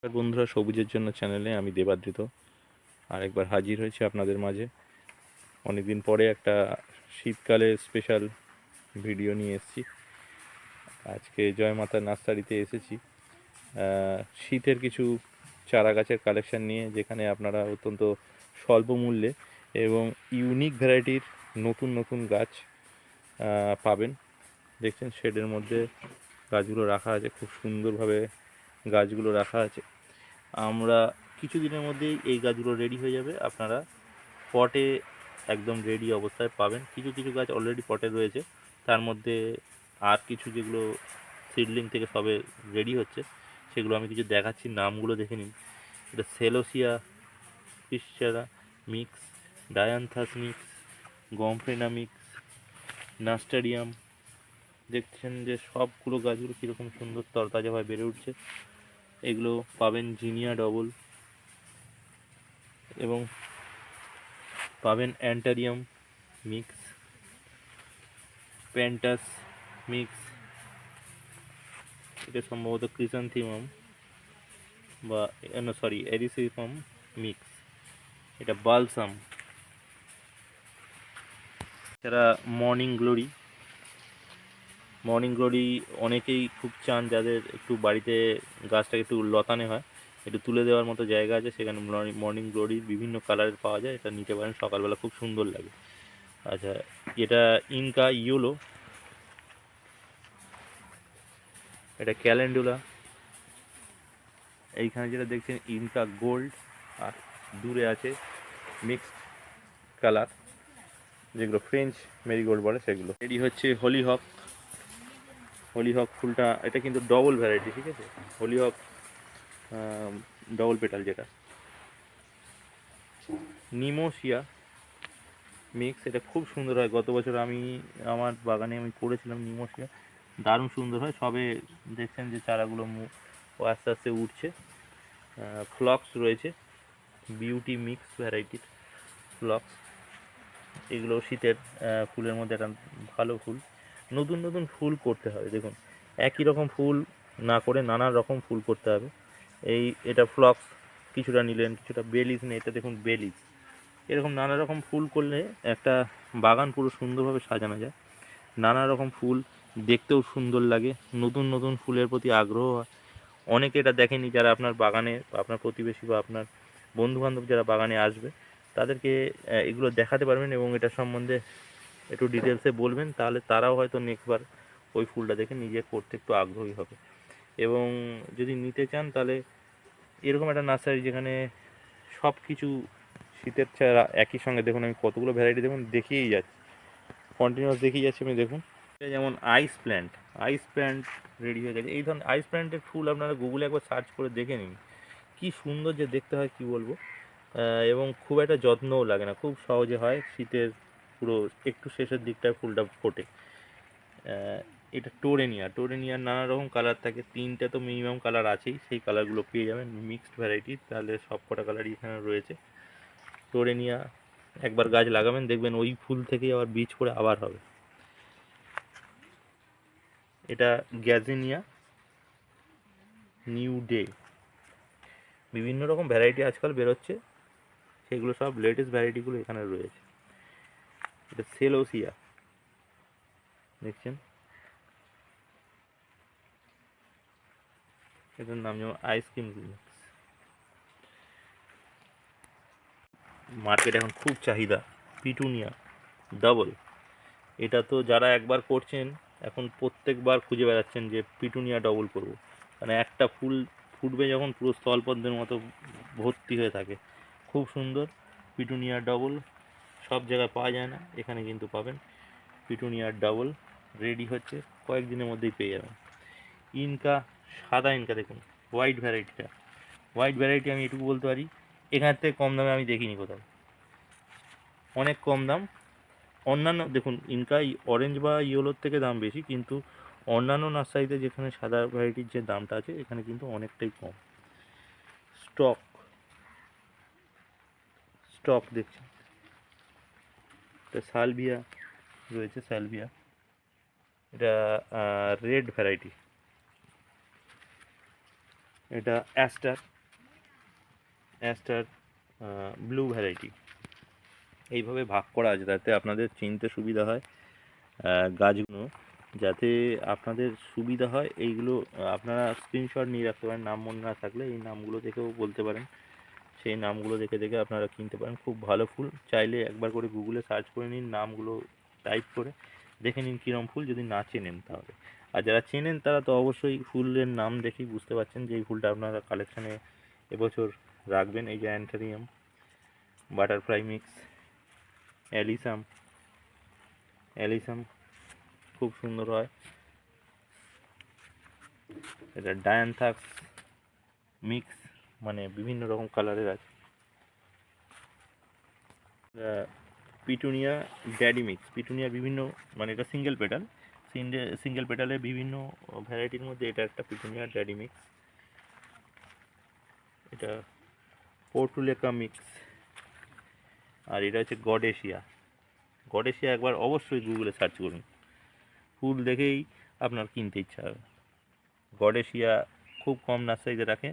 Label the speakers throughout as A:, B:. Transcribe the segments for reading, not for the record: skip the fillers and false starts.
A: বন্ধুরা, সবুজের জন্য চ্যানেলে আমি দেবাদ্রিত আরেকবার হাজির হয়েছি আপনাদের মাঝে। অনেকদিন পরে একটা শীতকালে স্পেশাল ভিডিও নিয়ে এসেছি। আজকে জয়মাতা নার্সারিতে এসেছি শীতের কিছু চারা গাছের কালেকশন নিয়ে, যেখানে আপনারা অত্যন্ত স্বল্প মূল্যে এবং ইউনিক ভ্যারাইটির নতুন নতুন গাছ পাবেন। দেখছেন শেডের মধ্যে গাছগুলো রাখা আছে, খুব সুন্দরভাবে গাছগুলো রাখা আছে। আমরা কিছুদিনের মধ্যেই এই গাছগুলো রেডি হয়ে যাবে, আপনারা পটে একদম রেডি অবস্থায় পাবেন। কিছু কিছু গাছ অলরেডি পটে রয়েছে, তার মধ্যে আর কিছু যেগুলো সিডলিং থেকে সবে রেডি হচ্ছে, সেগুলো আমি কিছু দেখাচ্ছি, নামগুলো দেখে নিন। এটা সেলোসিয়া পিসচারা mix, dianthus mix, gomphrena mix, nasturtium. দেখছেন যে সবগুলো গাছগুলো কীরকম সুন্দর তরতাজাভাবে বেড়ে উঠছে। এগুলো পাবেন জিনিয়া ডবল, এবং পাবেন অ্যান্টারিয়াম মিক্স, প্যান্টাস মিক্স, এটা সম্ভবত ক্রিসান্থিমাম বা এরিসিফাম মিক্স, এটা বালসাম। এছাড়া মর্নিং গ্লোরি অনেকেই খুব চান, যাদের একটু বাড়িতে গাছটাকে একটু লতানে হয়, একটু তুলে দেওয়ার মতো জায়গা আছে, সেখানে মর্নিং গ্লোরির বিভিন্ন কালারের পাওয়া যায়, এটা নিতে পারেন, সকালবেলা খুব সুন্দর লাগে। আচ্ছা, এটা ইনকা ইয়েলো, এটা ক্যালেন্ডুলা, এইখানে যেটা দেখছেন ইনকা গোল্ড, আর দূরে আছে মিক্সড কালার, যেগুলো ফ্রেঞ্চ মেরিগোল্ড বলে, সেগুলো রেডি হচ্ছে। হলিহক ফুলটা, এটা কিন্তু ডবল ভ্যারাইটি, ঠিক আছে? হলিহক ডবল পেটাল, যেটা নিমোসিয়া মিক্স, এটা খুব সুন্দর হয়। গত বছর আমার বাগানে করেছিলাম নিমোসিয়া, দারুণ সুন্দর হয়। সবে দেখছেন যে চারাগুলো আস্তে আস্তে উঠছে। ফ্লক্স রয়েছে, বিউটি মিক্স ভ্যারাইটির ফ্লক্স, এগুলো শীতের ফুলের মধ্যে একটা ভালো ফুল। নতুন নতুন ফুল করতে হবে, দেখুন একই রকম ফুল না করে নানা রকম ফুল করতে হবে। এটা ফ্লক্স, কিছুটা নিলেন, কিছুটা বেলিজ নেই, এটা দেখুন বেলিজ। এরকম নানা রকম ফুল করলে একটা বাগান পুরো সুন্দরভাবে সাজানো যায়। নানা রকম ফুল দেখতেও সুন্দর লাগে, নতুন নতুন ফুলের প্রতি আগ্রহ হয়। অনেকে এটা দেখেনি, যারা আপনার বাগানে বা আপনার প্রতিবেশী বা আপনার বন্ধুবান্ধব যারা বাগানে আসবে, তাদেরকে এগুলো দেখাতে পারবেন এবং এটা সম্বন্ধে একটু ডিটেলসে বলবেন, তাহলে তারাও হয়তো নেক্সটবার ওই ফুলটা দেখে নিজে করতে একটু আগ্রহী হবে। এবং যদি নিতে চান, তাহলে এরকম একটা নার্সারি যেখানে সব কিছু শীতের ছাড়া একই সঙ্গে, দেখুন আমি কতগুলো ভ্যারাইটি দেখুন দেখিয়েই যাচ্ছি, কন্টিনিউয়াস দেখিয়ে যাচ্ছি আমি। দেখুন যেমন আইস প্ল্যান্ট রেডি হয়ে গেছে। এই ধরনের আইস প্ল্যান্টের ফুল আপনারা গুগলে একবার সার্চ করে দেখে নিন, কি সুন্দর যে দেখতে হয়, কি বলবো। এবং খুব একটা যত্নও লাগে না, খুব সহজে হয়। শীতের পুরো একটু শেষের দিকটায় ফুলটা ফোটে। এটা টোরেনিয়ার নানা রকম কালার থাকে, 3টে তো মিনিমাম কালার আছেই, সেই কালারগুলো পেয়ে যাবেন মিক্সড ভ্যারাইটি, তাহলে সব কটা কালারই এখানে রয়েছে। টোরেনিয়া একবার গাছ লাগাবেন, দেখবেন ওই ফুল থেকেই আবার বীজ করে আবার হবে। এটা গ্যাজিনিয়া নিউ ডে, বিভিন্ন রকম ভ্যারাইটি আজকাল বেরোচ্ছে, সেগুলো সব লেটেস্ট ভ্যারাইটিগুলো এখানে রয়েছে। এটা সেলোসিয়া, দেখছেন, এটার নাম যেমন আইসক্রিম মিক্স। মার্কেটে এখন খুব চাহিদা পিটুনিয়া ডাবল, এটা তো যারা একবার করছেন, এখন প্রত্যেকবার খুঁজে বেড়াচ্ছেন যে পিটুনিয়া ডবল করব। মানে একটা ফুল ফুটবে যখন, পুরো স্থলপদ্মের মতো ভর্তি হয়ে থাকে, খুব সুন্দর। পিটুনিয়া ডবল সব জায়গায় পাওয়া যায় না, এখানে কিন্তু পাবেন। পিটুনিয়ার ডাবল রেডি হচ্ছে, কয়েকদিনের মধ্যেই পেয়ে যাবেন। ইনকা, সাদা ইনকা, দেখুন হোয়াইট ভ্যারাইটি আমি এটুকু বলতে পারি, এখান থেকে কম দামে আমি দেখিনি কোথাও, অনেক কম দাম। অন্যান্য দেখুন, ইনকা অরেঞ্জ বা ইয়েলোর থেকে দাম বেশি, কিন্তু অন্যান্য নার্সারিতে যেখানে সাদা ভ্যারাইটির যে দামটা আছে, এখানে কিন্তু অনেকটাই কম। স্টক দেখছি, এটা সালভিয়া রয়েছে, এটা রেড ভ্যারাইটি, এটা অ্যাস্টার, অ্যাস্টার ব্লু ভ্যারাইটি, এইভাবে ভাগ করা আছে যাতে আপনাদের চিনতে সুবিধা হয় গাছগুলো, যাতে আপনাদের সুবিধা হয়। এইগুলো আপনারা স্ক্রিনশট নিয়ে রাখতে পারেন, নাম মনে না থাকলে এই নামগুলো দেখেও বলতে পারেন, সেই নামগুলো দেখে দেখে আপনারা কিনতে পারেন। খুব ভালো ফুল, চাইলে একবার করে গুগলে সার্চ করে নিন, নামগুলো টাইপ করে দেখে নিন কীরকম ফুল, যদি না চেনেন তাহলে। আর যারা চেনেন তারা তো অবশ্যই ফুলের নাম দেখেই বুঝতে পারছেন যে এই ফুলটা আপনারা কালেকশানে এবছর রাখবেন। এই যে অ্যান্থেরিয়াম, বাটারফ্লাই মিক্স, অ্যালিসাম, অ্যালিসাম খুব সুন্দর হয়। এটা ডায়ান্থাক্স মিক্স, মানে বিভিন্ন রকম কালারের আছে। পিটুনিয়া ড্যাডি মিক্স, পিটুনিয়া বিভিন্ন, মানে এটা সিঙ্গেল পেটাল, সিঙ্গেল পেটালের বিভিন্ন ভ্যারাইটির মধ্যে এটা একটা পিটুনিয়া ড্যাডি মিক্স। এটা পোর্টুলেকা মিক্স। আর এটা হচ্ছে গডেশিয়া। গডেশিয়া একবার অবশ্যই গুগলে সার্চ করুন, ফুল দেখেই আপনার কিনতে ইচ্ছা হবে। গডেশিয়া খুব কম নার্সারিতে রাখে,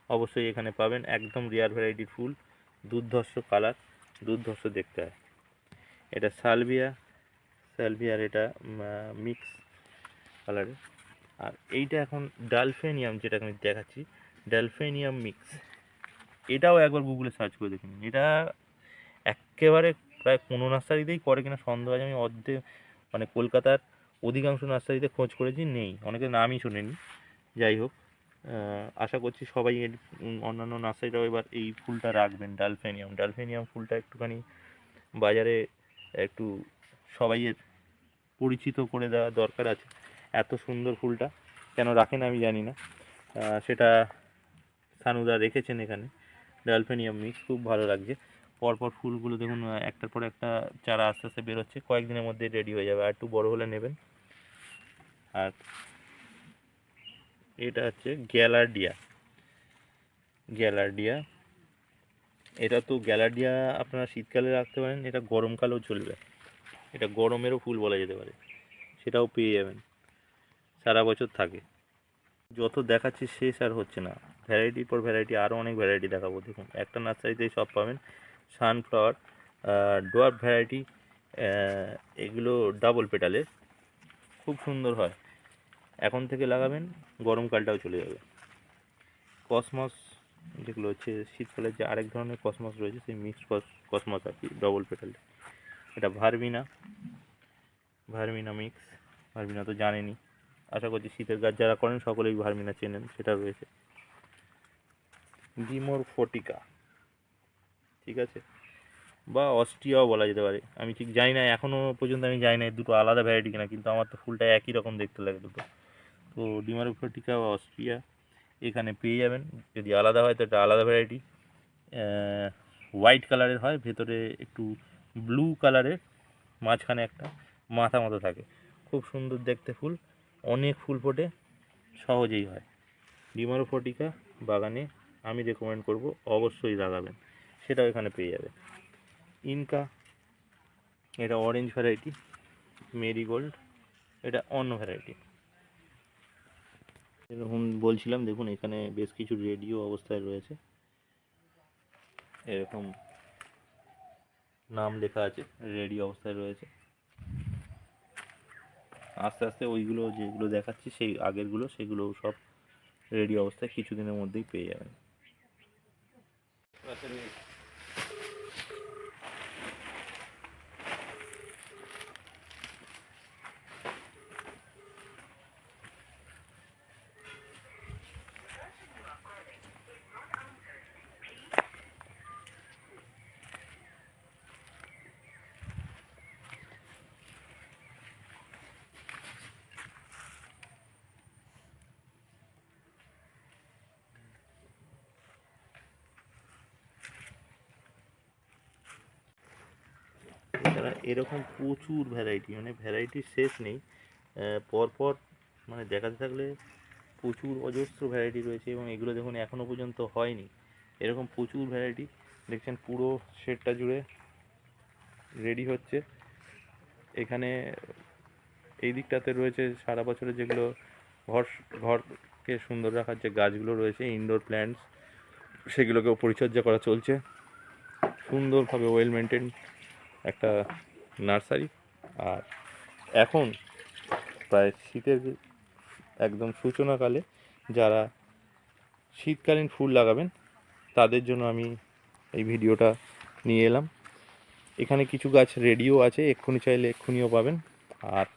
A: অবশ্যই এখানে পাবেন। একদম রেয়ার ভ্যারাইটির ফুল, দুর্ধর্ষ কালার, দুর্ধর্ষ দেখতে হয়। এটা স্যালভিয়ার এটা মিক্স কালারের। আর এইটা এখন ডালফেনিয়াম, যেটা আমি দেখাচ্ছি, ডালফেনিয়াম মিক্স, এটাও একবার গুগলে সার্চ করে দেখুন। এটা একেবারে প্রায় কোনো নার্সারিতেই করে কিনা সন্দেহ আছে। আমি মানে কলকাতার অধিকাংশ নার্সারিতে খোঁজ করেছি, নেই, অনেকের নামই শুনিনি। যাই হোক, আশা করছি সবাই অন্যান্য নার্সারিরাও এবার এই ফুলটা রাখবেন, ডালফেনিয়াম ফুলটা একটুখানি বাজারে একটু সবাইয়ের পরিচিত করে দেওয়া দরকার আছে। এত সুন্দর ফুলটা কেন রাখেন আমি জানি না, সেটা সানুদা রেখেছেন এখানে। ডালফেনিয়াম মিক্স খুব ভালো লাগছে। পরপর ফুলগুলো দেখুন একটার পর একটা চারা আস্তে আস্তে বেরোচ্ছে, কয়েকদিনের মধ্যে রেডি হয়ে যাবে, আর একটু বড় হলে নেবেন। আর এটা হচ্ছে গ্যালার্ডিয়া। এটা তো গ্যালার্ডিয়া আপনারা শীতকালে রাখতে পারেন, এটা গরমকালেও চলবে, এটা গরমেরও ফুল বলা যেতে পারে, সেটাও পেয়ে যাবেন, সারা বছর থাকে। যত দেখাচ্ছি শেষ আর হচ্ছে না, ভ্যারাইটির পর ভ্যারাইটি, আরও অনেক ভ্যারাইটি দেখাবো। দেখুন একটা নার্সারিতেই সব পাবেন। সানফ্লাওয়ার, ডোয়ার্ফ ভ্যারাইটি, এগুলো ডাবল পেটালের, খুব সুন্দর হয়। এখন থেকে লাগাবেন, গরমকালটাও চলে যাবে। কসমস, যেগুলো হচ্ছে শীতকালের যে আরেক ধরনের কসমস রয়েছে, সেই মিক্সড কসমস আর কি, ডবল পেটাল। এটা ভার্মিনা মিক্স, ভার্মিনা তো জানেনই, আশা করছি শীতের গাছ যারা করেন সকলেই ভার্মিনা চেনেন, সেটা রয়েছে। ডিমোরফটিকা, ঠিক আছে, বা অস্ট্রিয়াও বলা যেতে পারে, আমি ঠিক জানি না, এখনও পর্যন্ত আমি জানি না দুটো আলাদা ভ্যারাইটি কিনা, কিন্তু আমার তো ফুলটা একই রকম দেখতে লাগে দুটো। তো ডিমোরফটিকা বা অস্ট্রিয়া এখানে পেয়ে যাবেন। যদি আলাদা হয় তো এটা আলাদা ভ্যারাইটি, হোয়াইট কালারের হয়, ভেতরে একটু ব্লু কালারের, মাঝখানে একটা মাথা মতো থাকে, খুব সুন্দর দেখতে ফুল, অনেক ফুল ফোটে, সহজেই হয়। ডিমোরফটিকা বাগানে আমি রেকমেন্ড করব, অবশ্যই লাগাবেন, সেটাও এখানে পেয়ে যাবে। ইনকা, এটা অরেঞ্জ ভ্যারাইটি। মেরিগোল্ড, এটা অন্য ভ্যারাইটি। এরকম বলছিলাম, দেখুন এখানে বেশ কিছু রেডিও অবস্থায় রয়েছে, এরকম নাম লেখা আছে, রেডি অবস্থায় রয়েছে। আস্তে আস্তে ওইগুলো যেগুলো দেখাচ্ছি সেই আগেরগুলো, সেগুলো সব রেডি অবস্থায় কিছুদিনের মধ্যেই পেয়ে যাবেন। এছাড়া এরকম প্রচুর ভ্যারাইটি, মানে ভ্যারাইটির শেষ নেই, পরপর মানে দেখাতে থাকলে প্রচুর অজস্র ভ্যারাইটি রয়েছে, এবং এগুলো দেখুন এখনও পর্যন্ত হয়নি, এরকম প্রচুর ভ্যারাইটি দেখছেন পুরো সেটটা জুড়ে রেডি হচ্ছে। এখানে এই দিকটাতে রয়েছে সারা বছরের যেগুলো ঘরকে সুন্দর রাখার যে গাছগুলো রয়েছে, ইনডোর প্ল্যান্টস, সেগুলোকেও পরিচর্যা করা চলছে। সুন্দরভাবে ওয়েল মেনটেন একটা নার্সারি। আর এখন প্রায় শীতের একদম সূচনাকালে যারা শীতকালীন ফুল লাগাবেন তাদের জন্য আমি এই ভিডিওটা নিয়ে এলাম। এখানে কিছু গাছ রেডিও আছে, এক্ষুনি চাইলে এক্ষুনিও পাবেন। আর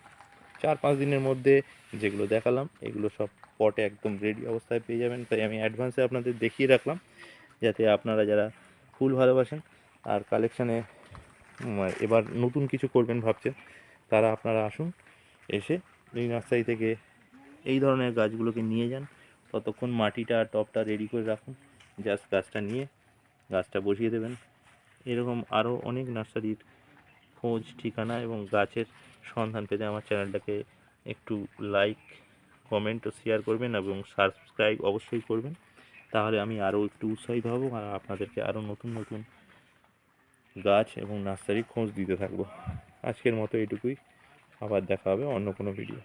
A: 4-5 দিনের মধ্যে যেগুলো দেখালাম এগুলো সব পটে একদম রেডি অবস্থায় পেয়ে যাবেন। তাই আমি অ্যাডভান্সে আপনাদের দেখিয়ে রাখলাম, যাতে আপনারা যারা ফুল ভালোবাসেন আর কালেকশানে এবার নতুন কিছু করবেন ভাবছেন, তারা আপনারা আসুন, এসে এই নার্সারি থেকে এই ধরনের গাছগুলোকে নিয়ে যান। ততক্ষণ মাটিটা টবটা রেডি করে রাখুন, জাস্ট গাছটা নিয়ে গাছটা বসিয়ে দেবেন। এরকম আরও অনেক নার্সারির খোঁজ ঠিকানা এবং গাছের সন্ধান পেতে আমার চ্যানেলটাকে একটু লাইক, কমেন্ট ও শেয়ার করবেন এবং সাবস্ক্রাইব অবশ্যই করবেন। তাহলে আমি আরও একটু উৎসাহিত হব আর আপনাদেরকে আরও নতুন নতুন গাছ এবং নার্সারি খোঁজ দিতে থাকবো। আজকের মতো এটুকুই, আবার দেখা হবে অন্য কোনো ভিডিও।